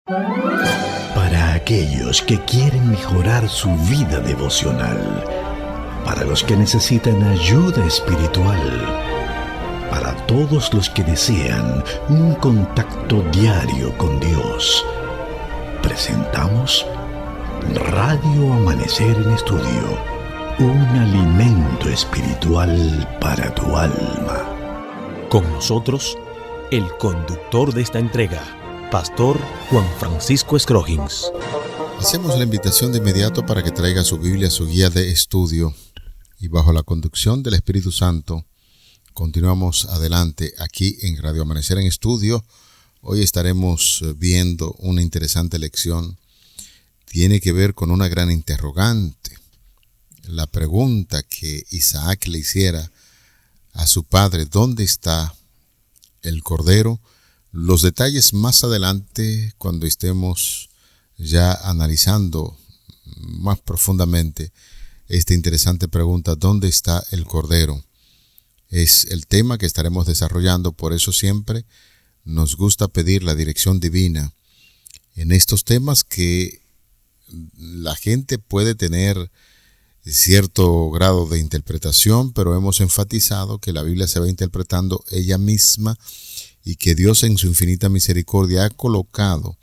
Para aquellos que quieren mejorar su vida devocional, para los que necesitan ayuda espiritual, para todos los que desean un contacto diario con Dios, presentamos Radio Amanecer en Estudio, un alimento espiritual para tu alma. Con nosotros, el conductor de esta entrega, Pastor Juan Francisco Scroggins. Hacemos la invitación de inmediato para que traiga su Biblia, su guía de estudio, y bajo la conducción del Espíritu Santo, continuamos adelante aquí en Radio Amanecer en Estudio. Hoy estaremos viendo una interesante lección. Tiene que ver con una gran interrogante. La pregunta que Isaac le hiciera a su padre, ¿dónde está el cordero? Los detalles más adelante, cuando estemos ya analizando más profundamente esta interesante pregunta, ¿dónde está el cordero? Es el tema que estaremos desarrollando, por eso siempre nos gusta pedir la dirección divina en estos temas que la gente puede tener cierto grado de interpretación, pero hemos enfatizado que la Biblia se va interpretando ella misma y que Dios en su infinita misericordia ha colocado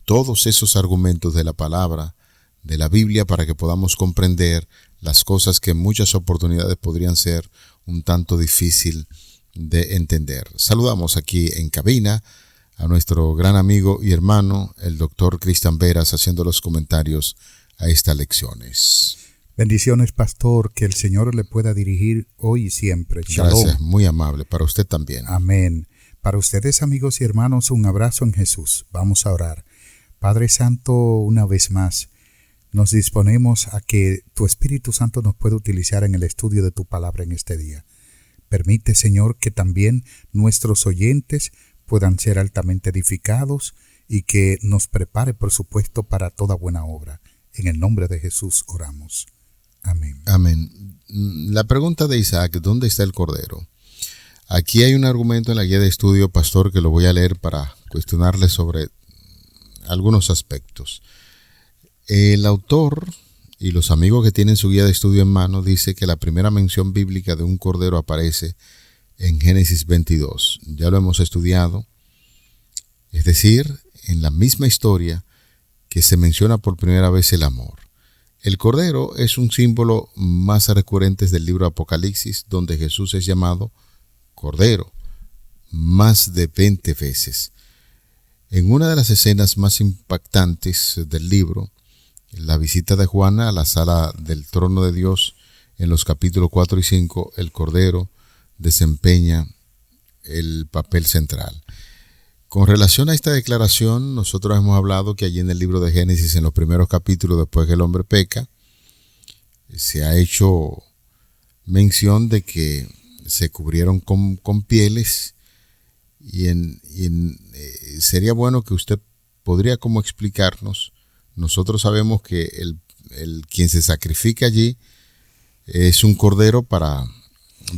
todos esos argumentos de la palabra de la Biblia para que podamos comprender las cosas que en muchas oportunidades podrían ser un tanto difícil de entender. Saludamos aquí en cabina a nuestro gran amigo y hermano, el doctor Cristian Veras, haciendo los comentarios a estas lecciones. Bendiciones, pastor, que el Señor le pueda dirigir hoy y siempre. Shalom. Gracias, muy amable, para usted también. Amén. Para ustedes, amigos y hermanos, un abrazo en Jesús. Vamos a orar. Padre Santo, una vez más, nos disponemos a que tu Espíritu Santo nos pueda utilizar en el estudio de tu palabra en este día. Permite, Señor, que también nuestros oyentes puedan ser altamente edificados y que nos prepare, por supuesto, para toda buena obra. En el nombre de Jesús oramos. Amén. Amén. La pregunta de Isaac, ¿dónde está el cordero? Aquí hay un argumento en la guía de estudio, pastor, que lo voy a leer para cuestionarle sobre algunos aspectos. El autor y los amigos que tienen su guía de estudio en mano dice que la primera mención bíblica de un cordero aparece en Génesis 22. Ya lo hemos estudiado. Es decir, en la misma historia que se menciona por primera vez el amor. El cordero es un símbolo más recurrente del libro Apocalipsis, donde Jesús es llamado Cordero más de 20 veces. En una de las escenas más impactantes del libro, la visita de Juana a la sala del trono de Dios, en los capítulos 4 y 5, el Cordero desempeña el papel central. Con relación a esta declaración, nosotros hemos hablado que allí en el libro de Génesis, en los primeros capítulos, después que el hombre peca, se ha hecho mención de que se cubrieron con pieles y sería bueno que usted podría como explicarnos. Nosotros sabemos que el quien se sacrifica allí es un cordero para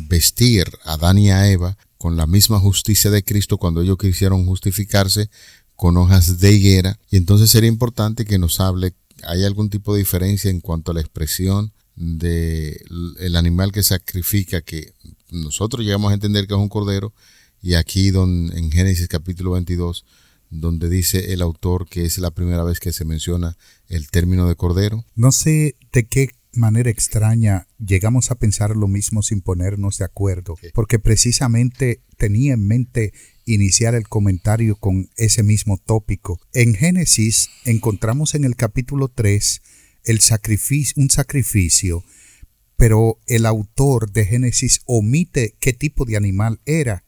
vestir a Adán y a Eva con la misma justicia de Cristo cuando ellos quisieron justificarse con hojas de higuera. Y entonces sería importante que nos hable, ¿hay algún tipo de diferencia en cuanto a la expresión del animal que sacrifica, que nosotros llegamos a entender que es un cordero, y aquí en Génesis capítulo 22, donde dice el autor que es la primera vez que se menciona el término de cordero? No sé de qué manera extraña llegamos a pensar lo mismo sin ponernos de acuerdo, porque precisamente tenía en mente iniciar el comentario con ese mismo tópico. En Génesis encontramos en el capítulo 3 un sacrificio, pero el autor de Génesis omite qué tipo de animal era.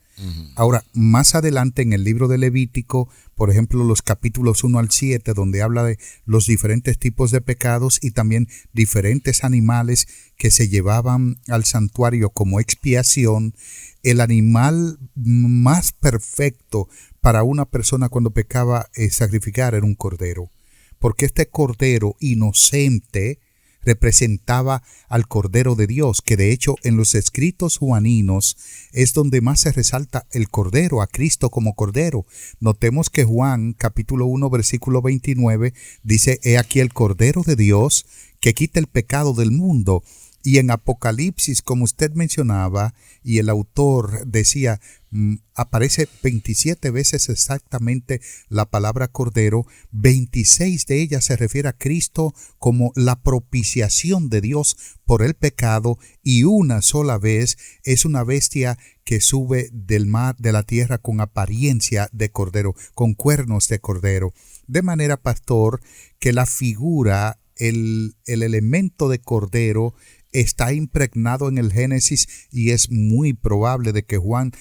Ahora, más adelante en el libro de Levítico, por ejemplo, los capítulos 1 al 7, donde habla de los diferentes tipos de pecados y también diferentes animales que se llevaban al santuario como expiación, el animal más perfecto para una persona cuando pecaba sacrificar era un cordero, porque este cordero inocente representaba al Cordero de Dios, que de hecho en los escritos juaninos es donde más se resalta el Cordero, a Cristo como Cordero. Notemos que Juan capítulo 1 versículo 29 dice: he aquí el Cordero de Dios que quita el pecado del mundo. Y en Apocalipsis, como usted mencionaba, y el autor decía, aparece 27 veces exactamente la palabra Cordero, 26 de ellas se refiere a Cristo como la propiciación de Dios por el pecado, y una sola vez es una bestia que sube del mar, de la tierra, con apariencia de cordero, con cuernos de cordero. De manera, pastor, que la figura, el elemento de cordero está impregnado en el Génesis, y es muy probable de que Juan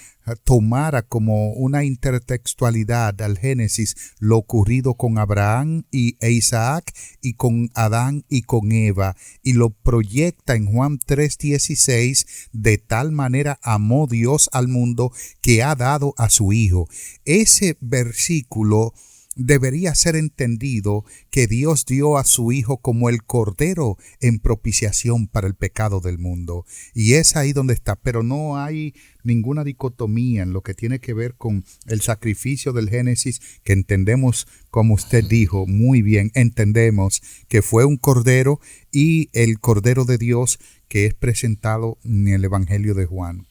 tomara como una intertextualidad al Génesis lo ocurrido con Abraham e Isaac, y con Adán y con Eva, y lo proyecta en Juan 3:16: de tal manera amó Dios al mundo que ha dado a su Hijo. Ese versículo debería ser entendido que Dios dio a su Hijo como el Cordero en propiciación para el pecado del mundo. Y es ahí donde está. Pero no hay ninguna dicotomía en lo que tiene que ver con el sacrificio del Génesis, que entendemos, como usted dijo muy bien, entendemos que fue un Cordero, y el Cordero de Dios que es presentado en el Evangelio de Juan.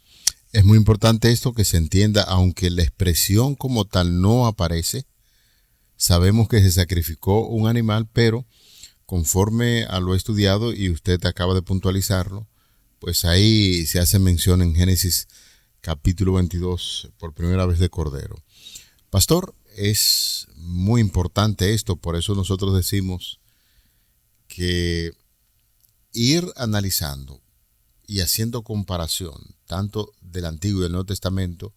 Es muy importante esto, que se entienda, aunque la expresión como tal no aparece. Sabemos que se sacrificó un animal, pero conforme a lo estudiado, y usted acaba de puntualizarlo, pues ahí se hace mención en Génesis capítulo 22 por primera vez de Cordero. Pastor, es muy importante esto, por eso nosotros decimos que ir analizando y haciendo comparación tanto del Antiguo y del Nuevo Testamento,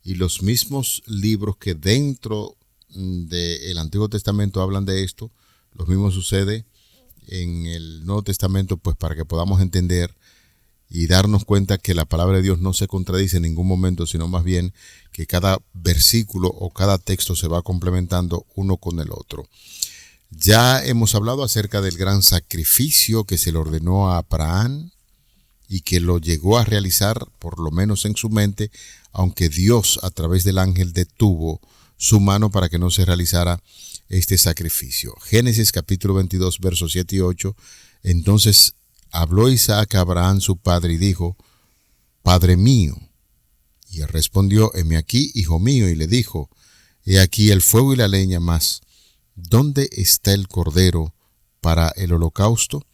y los mismos libros que dentro del Antiguo Testamento hablan de esto, lo mismo sucede en el Nuevo Testamento, pues para que podamos entender y darnos cuenta que la palabra de Dios no se contradice en ningún momento, sino más bien que cada versículo o cada texto se va complementando uno con el otro. Ya hemos hablado acerca del gran sacrificio que se le ordenó a Abraham y que lo llegó a realizar, por lo menos en su mente, aunque Dios a través del ángel detuvo su mano para que no se realizara este sacrificio. Génesis capítulo 22 versos 7 y 8. Entonces habló Isaac a Abraham su padre y dijo: Padre mío. Y él respondió: heme aquí, hijo mío. Y le dijo: he aquí el fuego y la leña, mas ¿dónde está el cordero para el holocausto?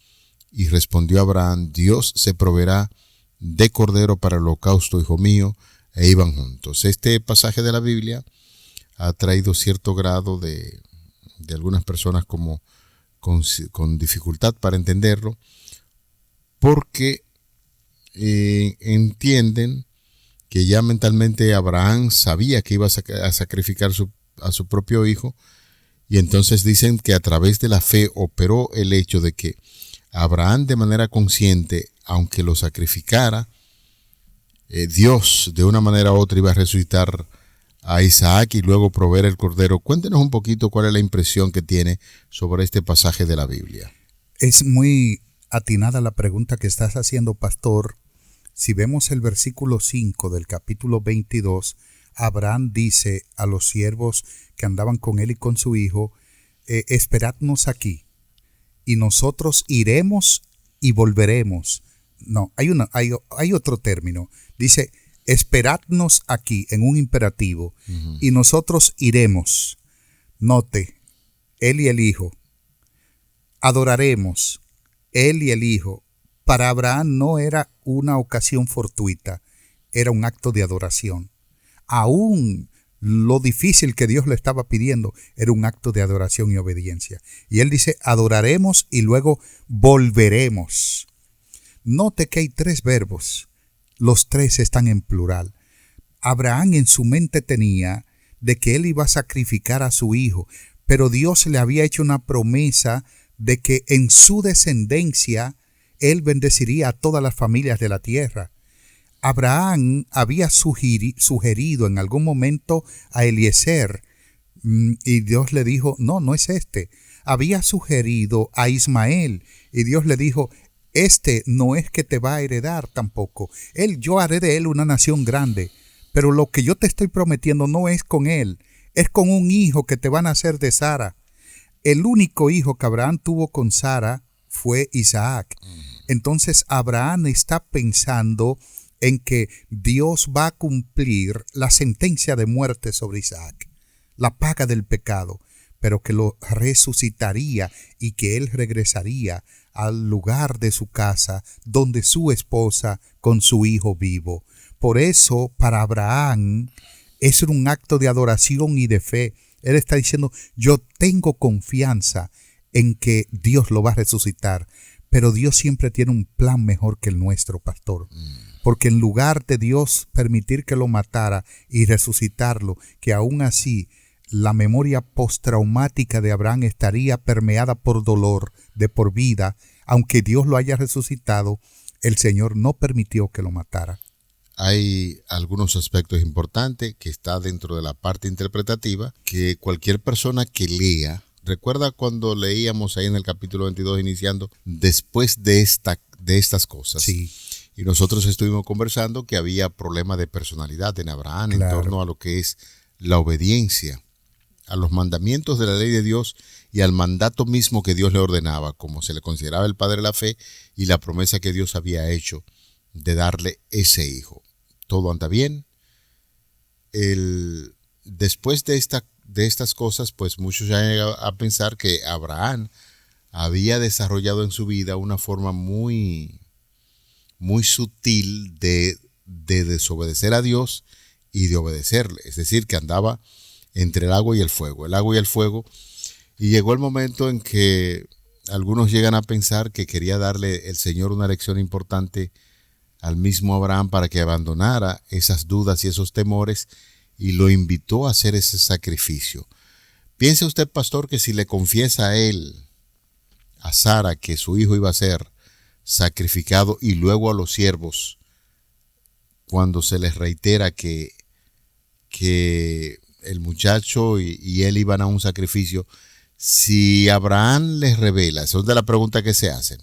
Y respondió Abraham: Dios se proveerá de cordero para el holocausto, hijo mío. E iban juntos. Este pasaje de la Biblia ha traído cierto grado de algunas personas como con dificultad para entenderlo, porque entienden que ya mentalmente Abraham sabía que iba a sacrificar a su propio hijo, y entonces dicen que a través de la fe operó el hecho de que Abraham, de manera consciente, aunque lo sacrificara, Dios de una manera u otra iba a resucitar a Isaac y luego proveer el cordero. Cuéntenos un poquito cuál es la impresión que tiene sobre este pasaje de la Biblia. Es muy atinada la pregunta que estás haciendo, pastor. Si vemos el versículo 5 del capítulo 22, Abraham dice a los siervos que andaban con él y con su hijo: esperadnos aquí, y nosotros iremos y volveremos. No, hay otro término. Dice: esperadnos aquí, en un imperativo, y nosotros iremos. Note, él y el hijo. Adoraremos, él y el hijo. Para Abraham no era una ocasión fortuita, era un acto de adoración. Aún lo difícil que Dios le estaba pidiendo era un acto de adoración y obediencia. Y él dice: adoraremos y luego volveremos. Note que hay 3 verbos. Los 3 están en plural. Abraham en su mente tenía de que él iba a sacrificar a su hijo, pero Dios le había hecho una promesa de que en su descendencia él bendeciría a todas las familias de la tierra. Abraham había sugerido en algún momento a Eliezer, y Dios le dijo: no es este. había sugerido a Ismael y Dios le dijo, este no es que te va a heredar tampoco. Yo haré de él una nación grande, pero lo que yo te estoy prometiendo no es con él, es con un hijo que te van a hacer de Sara. El único hijo que Abraham tuvo con Sara fue Isaac. Entonces Abraham está pensando en que Dios va a cumplir la sentencia de muerte sobre Isaac, la paga del pecado, pero que lo resucitaría y que él regresaría al lugar de su casa, donde su esposa con su hijo vivo. Por eso, para Abraham, es un acto de adoración y de fe. Él está diciendo, yo tengo confianza en que Dios lo va a resucitar, pero Dios siempre tiene un plan mejor que el nuestro, pastor. Porque en lugar de Dios permitir que lo matara y resucitarlo, que aún así la memoria postraumática de Abraham estaría permeada por dolor de por vida, aunque Dios lo haya resucitado, el Señor no permitió que lo matara. Hay algunos aspectos importantes que está dentro de la parte interpretativa, que cualquier persona que lea, recuerda cuando leíamos ahí en el capítulo 22 iniciando, después de estas cosas. Sí. Y nosotros estuvimos conversando que había problemas de personalidad en Abraham, claro, en torno a lo que es la obediencia a los mandamientos de la ley de Dios y al mandato mismo que Dios le ordenaba, como se le consideraba el padre de la fe y la promesa que Dios había hecho de darle ese hijo. Todo anda bien. Después de estas cosas, pues muchos ya han llegado a pensar que Abraham había desarrollado en su vida una forma muy sutil de desobedecer a Dios y de obedecerle. Es decir, que andaba entre el agua y el fuego. Y llegó el momento en que algunos llegan a pensar que quería darle el Señor una lección importante al mismo Abraham para que abandonara esas dudas y esos temores y lo invitó a hacer ese sacrificio. Piense usted, pastor, que si le confiesa a Sara, que su hijo iba a ser sacrificado y luego a los siervos, cuando se les reitera que el muchacho y él iban a un sacrificio, si Abraham les revela, esa es de la pregunta que se hacen,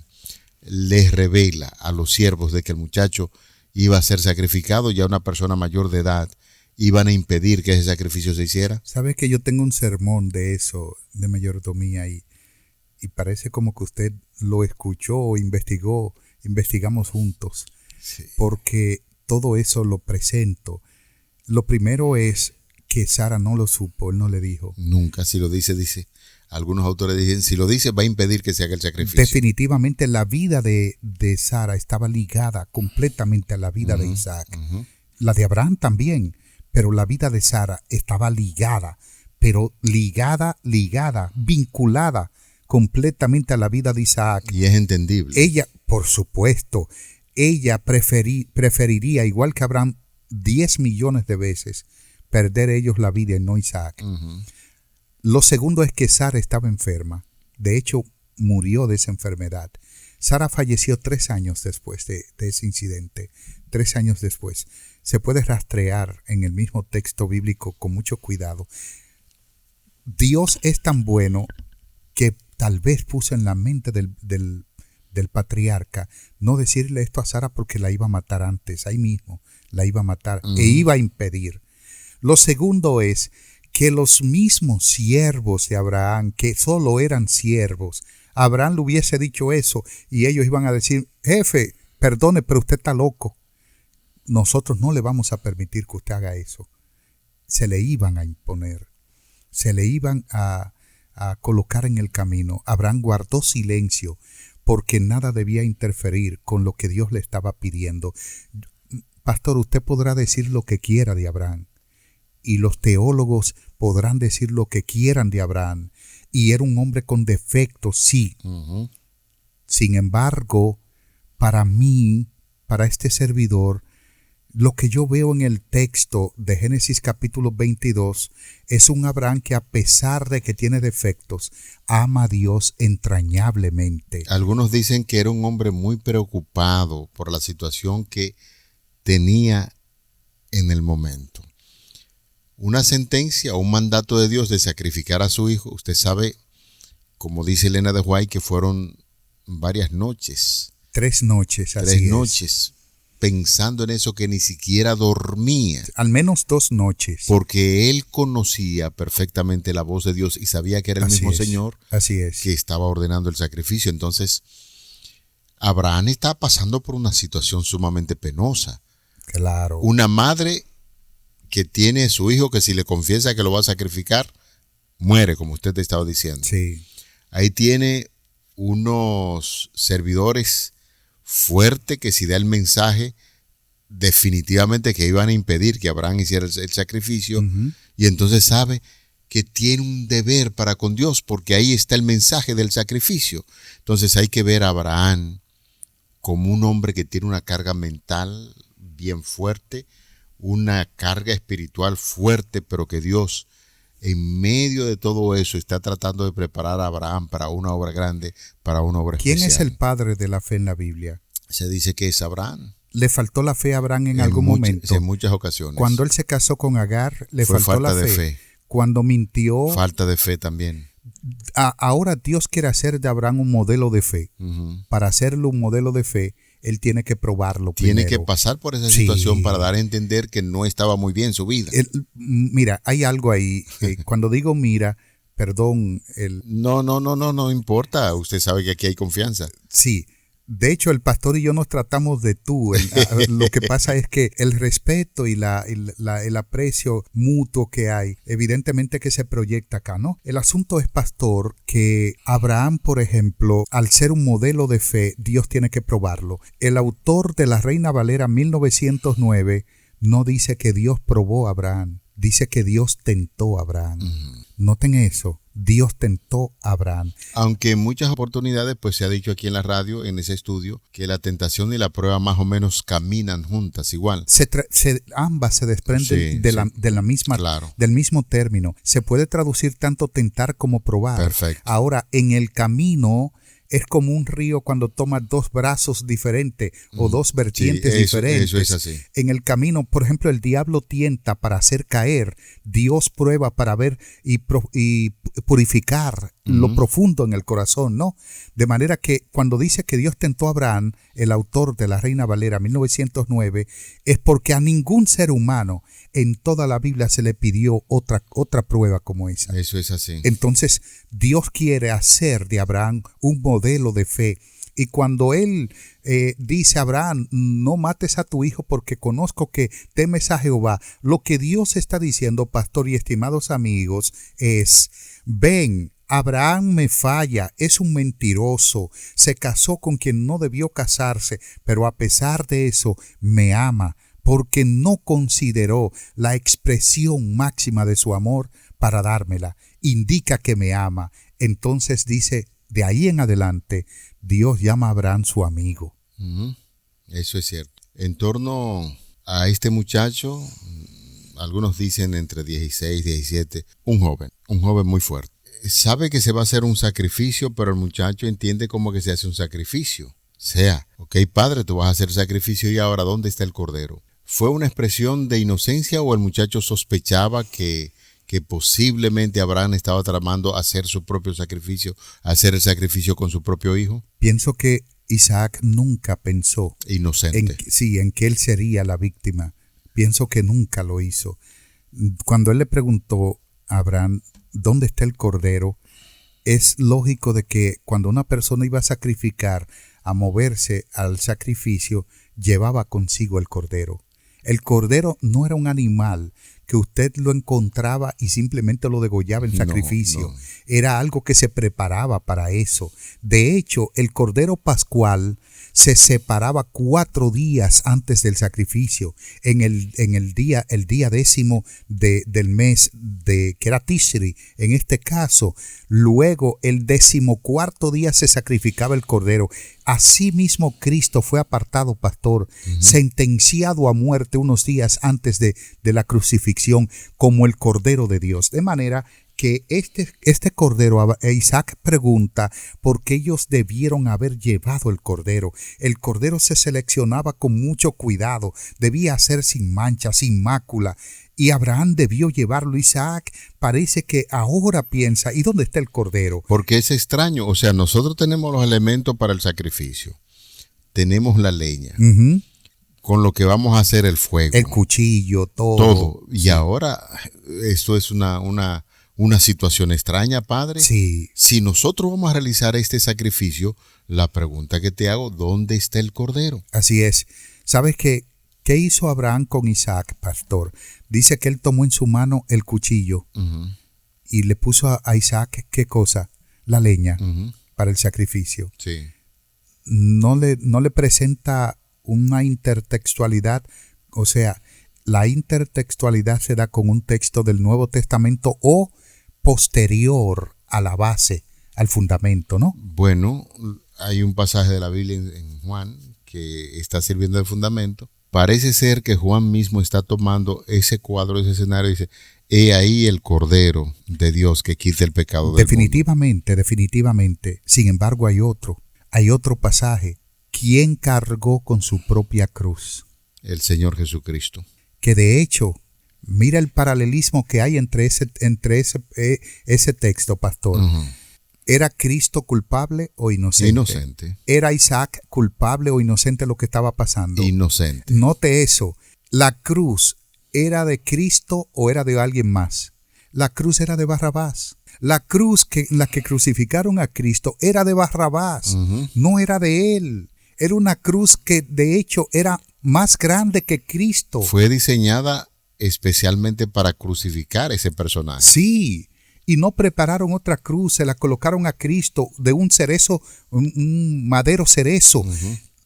les revela a los siervos de que el muchacho iba a ser sacrificado, ya una persona mayor de edad, iban a impedir que ese sacrificio se hiciera. ¿Sabe que yo tengo un sermón de eso, de mayordomía, y parece como que usted lo escuchó o investigamos juntos? Sí. Porque todo eso lo presento. Lo primero es que Sara no lo supo, él no le dijo. Nunca, si lo dice. Algunos autores dicen, si lo dice va a impedir que se haga el sacrificio. Definitivamente la vida de Sara estaba ligada completamente a la vida de Isaac. La de Abraham también, pero la vida de Sara estaba ligada, vinculada completamente a la vida de Isaac. Y es entendible. Ella, por supuesto, preferiría, igual que Abraham, 10 millones de veces perder ellos la vida y no Isaac. Lo segundo es que Sara estaba enferma. De hecho, murió de esa enfermedad. Sara falleció 3 años después de ese incidente. 3 años después. Se puede rastrear en el mismo texto bíblico con mucho cuidado. Dios es tan bueno que tal vez puso en la mente del patriarca no decirle esto a Sara porque la iba a matar antes, ahí mismo la iba a matar e iba a impedir. Lo segundo es que los mismos siervos de Abraham, que solo eran siervos, Abraham le hubiese dicho eso y ellos iban a decir, jefe, perdone, pero usted está loco. Nosotros no le vamos a permitir que usted haga eso. Se le iban a imponer, se le iban a colocar en el camino. Abraham guardó silencio porque nada debía interferir con lo que Dios le estaba pidiendo. Pastor, usted podrá decir lo que quiera de Abraham y los teólogos podrán decir lo que quieran de Abraham, y era un hombre con defectos, sí. Sin embargo, para mí, para este servidor, lo que yo veo en el texto de Génesis capítulo 22 es un Abraham que, a pesar de que tiene defectos, ama a Dios entrañablemente. Algunos dicen que era un hombre muy preocupado por la situación que tenía en el momento. Una sentencia o un mandato de Dios de sacrificar a su hijo, usted sabe como dice Elena de White, que fueron varias noches. 3 noches, así 3 noches pensando en eso, que ni siquiera dormía. Al menos 2 noches. Porque él conocía perfectamente la voz de Dios y sabía que era el mismo Señor que estaba ordenando el sacrificio. Entonces, Abraham está pasando por una situación sumamente penosa. Claro. Una madre que tiene a su hijo que si le confiesa que lo va a sacrificar, muere, como usted te estaba diciendo. Sí. Ahí tiene unos servidores fuertes que si da el mensaje, definitivamente que iban a impedir que Abraham hiciera el sacrificio. Y entonces sabe que tiene un deber para con Dios, porque ahí está el mensaje del sacrificio. Entonces hay que ver a Abraham como un hombre que tiene una carga mental bien fuerte, una carga espiritual fuerte, pero que Dios, en medio de todo eso, está tratando de preparar a Abraham para una obra grande, para una obra especial. ¿Quién es el padre de la fe en la Biblia? Se dice que es Abraham. ¿Le faltó la fe a Abraham en algún momento? En muchas ocasiones. Cuando él se casó con Agar, le Fue faltó falta la de fe. Cuando mintió. Falta de fe también. Ahora Dios quiere hacer de Abraham un modelo de fe. Para hacerlo un modelo de fe, él tiene que probarlo primero. Tiene que pasar por esa situación para dar a entender que no estaba muy bien su vida. Mira, hay algo ahí. Cuando digo mira, perdón. No importa. Usted sabe que aquí hay confianza. Sí. De hecho, el pastor y yo nos tratamos de tú. Lo que pasa es que el respeto y el aprecio mutuo que hay, evidentemente que se proyecta acá, ¿no? El asunto es, pastor, que Abraham, por ejemplo, al ser un modelo de fe, Dios tiene que probarlo. El autor de la Reina Valera 1909 no dice que Dios probó a Abraham, dice que Dios tentó a Abraham. Noten eso. Dios tentó a Abraham. Aunque en muchas oportunidades pues se ha dicho aquí en la radio, en ese estudio, que la tentación y la prueba más o menos caminan juntas igual. Ambas se desprenden de la misma, claro, del mismo término. Se puede traducir tanto tentar como probar. Perfecto. Ahora, en el camino es como un río cuando toma 2 brazos diferentes o 2 vertientes diferentes. Eso es así. En el camino, por ejemplo, el diablo tienta para hacer caer, Dios prueba para ver y purificar lo profundo en el corazón, ¿no? De manera que cuando dice que Dios tentó a Abraham, el autor de la Reina Valera 1909, es porque a ningún ser humano en toda la Biblia se le pidió otra prueba como esa. Eso es así. Entonces, Dios quiere hacer de Abraham un modelo de fe. Y cuando él dice a Abraham, no mates a tu hijo porque conozco que temes a Jehová, lo que Dios está diciendo, pastor y estimados amigos, es, ven, Abraham me falla, es un mentiroso, se casó con quien no debió casarse, pero a pesar de eso me ama, porque no consideró la expresión máxima de su amor para dármela. Indica que me ama. Entonces dice, de ahí en adelante, Dios llama a Abraham su amigo. Eso es cierto. En torno a este muchacho, algunos dicen entre 16, 17, un joven muy fuerte. Sabe que se va a hacer un sacrificio, pero el muchacho entiende como que se hace un sacrificio. O sea, ok, padre, tú vas a hacer sacrificio y ahora, ¿dónde está el cordero? ¿Fue una expresión de inocencia o el muchacho sospechaba que posiblemente Abraham estaba tramando hacer su propio sacrificio, hacer el sacrificio con su propio hijo? Pienso que Isaac nunca pensó inocente. En que él sería la víctima. Pienso que nunca lo hizo. Cuando él le preguntó a Abraham, ¿dónde está el cordero? Es lógico de que cuando una persona iba a sacrificar, a moverse al sacrificio, llevaba consigo el cordero. El cordero no era un animal que usted lo encontraba y simplemente lo degollaba en sacrificio. No. Era algo que se preparaba para eso. De hecho, el cordero pascual se separaba 4 días antes del sacrificio. En el día 10º del mes que era Tishri, en este caso. Luego, el 14º día se sacrificaba el cordero. Asimismo, Cristo fue apartado, pastor, sentenciado a muerte unos días antes de la crucifixión como el Cordero de Dios. De manera que este cordero, Isaac pregunta por qué ellos debieron haber llevado el cordero. El cordero se seleccionaba con mucho cuidado, debía ser sin mancha, sin mácula, y Abraham debió llevarlo. Isaac parece que ahora piensa, ¿y dónde está el cordero? Porque es extraño, o sea, nosotros tenemos los elementos para el sacrificio, tenemos la leña, con lo que vamos a hacer el fuego, el cuchillo, todo. Todo. Y ahora esto es una situación extraña, Padre. Sí. Si nosotros vamos a realizar este sacrificio, la pregunta que te hago, ¿dónde está el cordero? Así es. ¿Sabes qué hizo Abraham con Isaac, pastor? Dice que él tomó en su mano el cuchillo y le puso a Isaac, ¿qué cosa? La leña para el sacrificio. Sí. No le presenta una intertextualidad, o sea, la intertextualidad se da con un texto del Nuevo Testamento o posterior a la base, al fundamento, ¿no? Bueno, hay un pasaje de la Biblia en Juan que está sirviendo de fundamento. Parece ser que Juan mismo está tomando ese cuadro, ese escenario y dice, he ahí el Cordero de Dios que quita el pecado del mundo. Definitivamente. Sin embargo, hay otro pasaje. ¿Quién cargó con su propia cruz? El Señor Jesucristo. Que de hecho, mira el paralelismo que hay entre ese texto, pastor. ¿Era Cristo culpable o inocente? Inocente. ¿Era Isaac culpable o inocente lo que estaba pasando? Inocente. Note eso. ¿La cruz era de Cristo o era de alguien más? La cruz era de Barrabás. La cruz en la que crucificaron a Cristo era de Barrabás, no era de él. Era una cruz que de hecho era más grande que Cristo. Fue diseñada especialmente para crucificar ese personaje. Sí, y no prepararon otra cruz, se la colocaron a Cristo de un cerezo, un madero cerezo.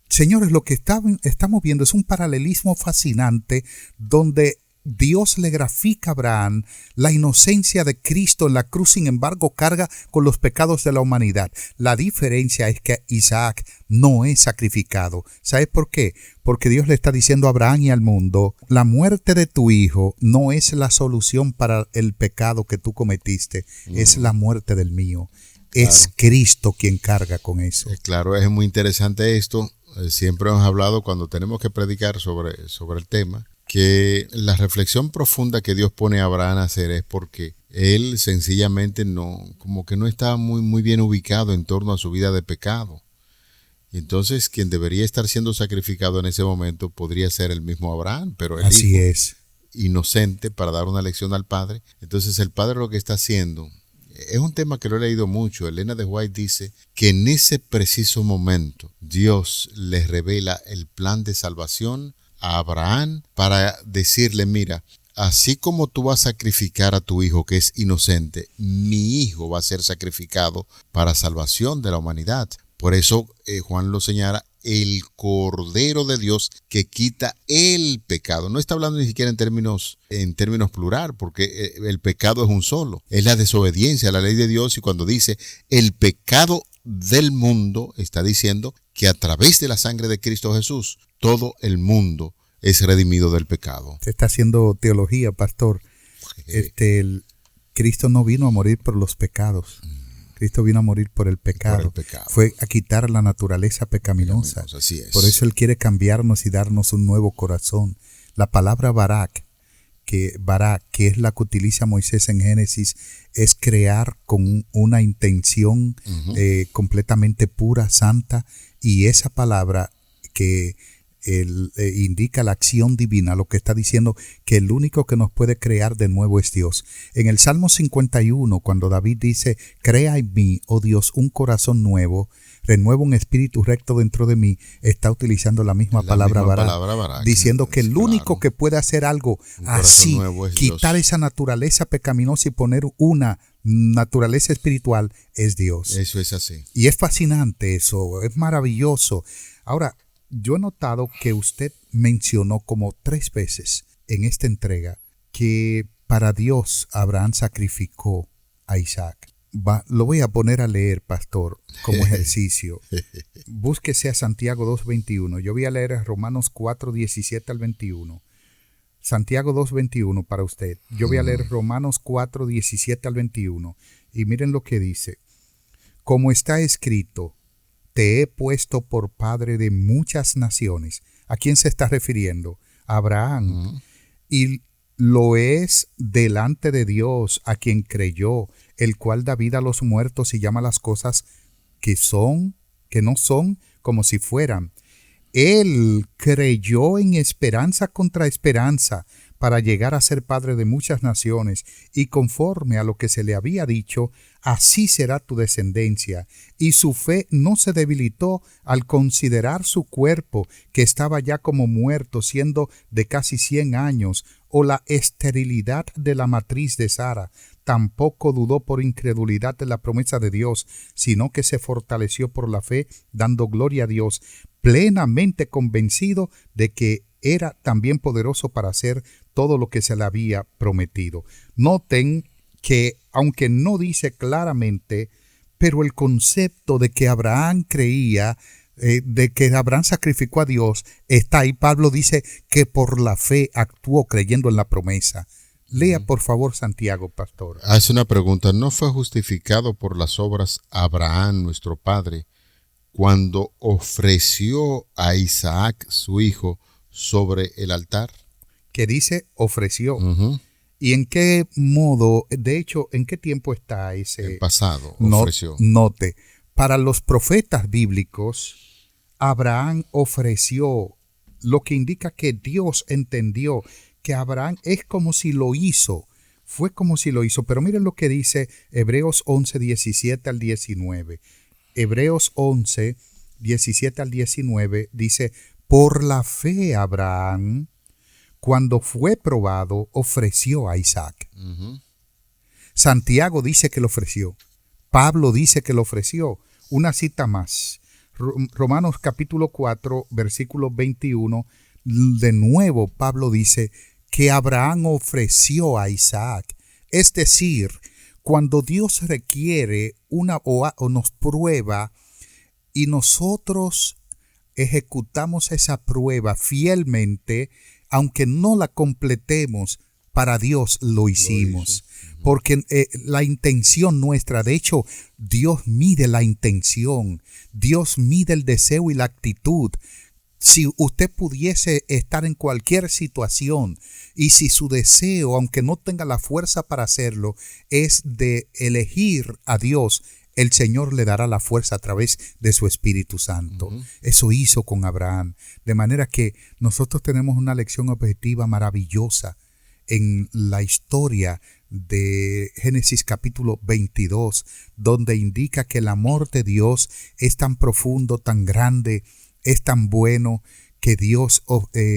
Señores, lo que estamos viendo es un paralelismo fascinante donde Dios le grafica a Abraham la inocencia de Cristo en la cruz, sin embargo, carga con los pecados de la humanidad. La diferencia es que Isaac no es sacrificado. ¿Sabes por qué? Porque Dios le está diciendo a Abraham y al mundo, la muerte de tu hijo no es la solución para el pecado que tú cometiste, es la muerte del mío. Claro. Es Cristo quien carga con eso. Claro, es muy interesante esto. Siempre hemos hablado cuando tenemos que predicar sobre el tema, que la reflexión profunda que Dios pone a Abraham a hacer es porque él sencillamente no estaba muy bien ubicado en torno a su vida de pecado. Y entonces quien debería estar siendo sacrificado en ese momento podría ser el mismo Abraham, pero el Así hijo es. Inocente para dar una lección al padre. Entonces el padre lo que está haciendo es un tema que lo he leído mucho. Elena de White dice que en ese preciso momento Dios le revela el plan de salvación a Abraham para decirle, mira, así como tú vas a sacrificar a tu hijo que es inocente, mi hijo va a ser sacrificado para salvación de la humanidad. Por eso Juan lo señala, el Cordero de Dios que quita el pecado. No está hablando ni siquiera en términos plural, porque el pecado es un solo. Es la desobediencia a la ley de Dios, y cuando dice el pecado del mundo, está diciendo que a través de la sangre de Cristo Jesús, todo el mundo es redimido del pecado. Se está haciendo teología, pastor. Cristo no vino a morir por los pecados. Cristo vino a morir por el pecado. Fue a quitar la naturaleza pecaminosa. Así es. Por eso Él quiere cambiarnos y darnos un nuevo corazón. La palabra barak, que es la que utiliza Moisés en Génesis, es crear con una intención completamente pura, santa, y esa palabra que indica la acción divina, lo que está diciendo que el único que nos puede crear de nuevo es Dios. En el Salmo 51, cuando David dice, crea en mí, oh Dios, un corazón nuevo, renueva un espíritu recto dentro de mí, está utilizando la misma palabra barak, diciendo que el único que puede hacer algo así, quitar esa naturaleza pecaminosa y poner una naturaleza espiritual, es Dios. Eso es así. Y es fascinante eso, es maravilloso. Ahora, yo he notado que usted mencionó como 3 veces en esta entrega que para Dios Abraham sacrificó a Isaac. Lo voy a poner a leer, pastor, como ejercicio. Búsquese a Santiago 2:21. Yo voy a leer a Romanos 4:17 al 21. Santiago 2:21 para usted. Yo voy a leer Romanos 4:17 al 21. Y miren lo que dice. Como está escrito, te he puesto por padre de muchas naciones. ¿A quién se está refiriendo? A Abraham. Y lo es delante de Dios, a quien creyó, el cual da vida a los muertos y llama las cosas que no son, como si fueran. Él creyó en esperanza contra esperanza para llegar a ser padre de muchas naciones, y conforme a lo que se le había dicho, así será tu descendencia. Y su fe no se debilitó al considerar su cuerpo, que estaba ya como muerto, siendo de casi 100 años, o la esterilidad de la matriz de Sara. Tampoco dudó por incredulidad de la promesa de Dios, sino que se fortaleció por la fe, dando gloria a Dios, plenamente convencido de que era también poderoso para hacer todo lo que se le había prometido. Noten que, aunque no dice claramente, pero el concepto de que Abraham creía, de que Abraham sacrificó a Dios, está ahí. Pablo dice que por la fe actuó creyendo en la promesa. Lea, por favor, Santiago, pastor. Hace una pregunta. ¿No fue justificado por las obras Abraham, nuestro padre, cuando ofreció a Isaac, su hijo, sobre el altar? Que dice ofreció. ¿Y en qué modo, de hecho, en qué tiempo está ese? El pasado, ofreció. Note, para los profetas bíblicos, Abraham ofreció, lo que indica que Dios entendió que Abraham es como si lo hizo, fue como si lo hizo. Pero miren lo que dice Hebreos 11, 17 al 19. Hebreos 11, 17 al 19 dice, por la fe Abraham, cuando fue probado, ofreció a Isaac. Santiago dice que lo ofreció. Pablo dice que lo ofreció. Una cita más. Romanos capítulo 4, versículo 21. De nuevo Pablo dice que Abraham ofreció a Isaac. Es decir, cuando Dios requiere una o nos prueba y nosotros ejecutamos esa prueba fielmente, aunque no la completemos, para Dios lo hicimos. Porque la intención nuestra, de hecho, Dios mide la intención, Dios mide el deseo y la actitud. Si usted pudiese estar en cualquier situación y si su deseo, aunque no tenga la fuerza para hacerlo, es de elegir a Dios, el Señor le dará la fuerza a través de su Espíritu Santo. Eso hizo con Abraham. De manera que nosotros tenemos una lección objetiva maravillosa en la historia de Génesis capítulo 22, donde indica que el amor de Dios es tan profundo, tan grande, es tan bueno, que Dios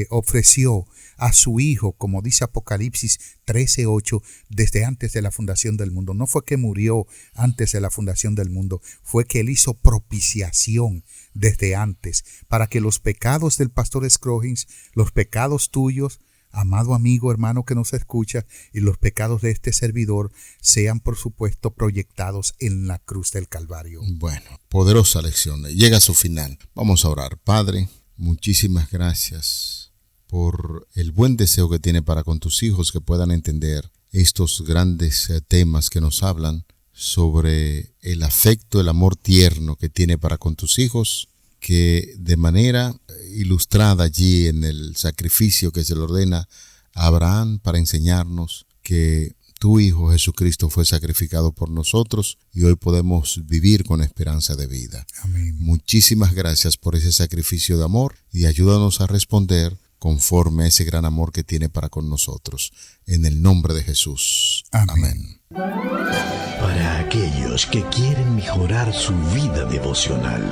ofreció a su Hijo, como dice Apocalipsis 13:8, desde antes de la fundación del mundo. No fue que murió antes de la fundación del mundo, fue que Él hizo propiciación desde antes, para que los pecados del pastor Scroggins, los pecados tuyos, amado amigo, hermano que nos escucha, y los pecados de este servidor sean, por supuesto, proyectados en la cruz del Calvario. Bueno, poderosa lección. Llega a su final. Vamos a orar. Padre, muchísimas gracias por el buen deseo que tiene para con tus hijos, que puedan entender estos grandes temas que nos hablan sobre el afecto, el amor tierno que tiene para con tus hijos, que de manera ilustrada allí en el sacrificio que se le ordena a Abraham para enseñarnos que tu Hijo Jesucristo fue sacrificado por nosotros y hoy podemos vivir con esperanza de vida. Amén. Muchísimas gracias por ese sacrificio de amor y ayúdanos a responder conforme a ese gran amor que tiene para con nosotros. En el nombre de Jesús. Amén. Para aquellos que quieren mejorar su vida devocional,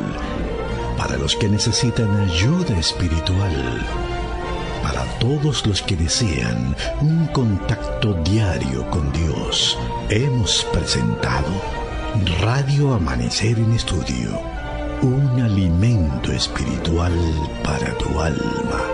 para los que necesitan ayuda espiritual, para todos los que desean un contacto diario con Dios, hemos presentado Radio Amanecer en Estudio, un alimento espiritual para tu alma.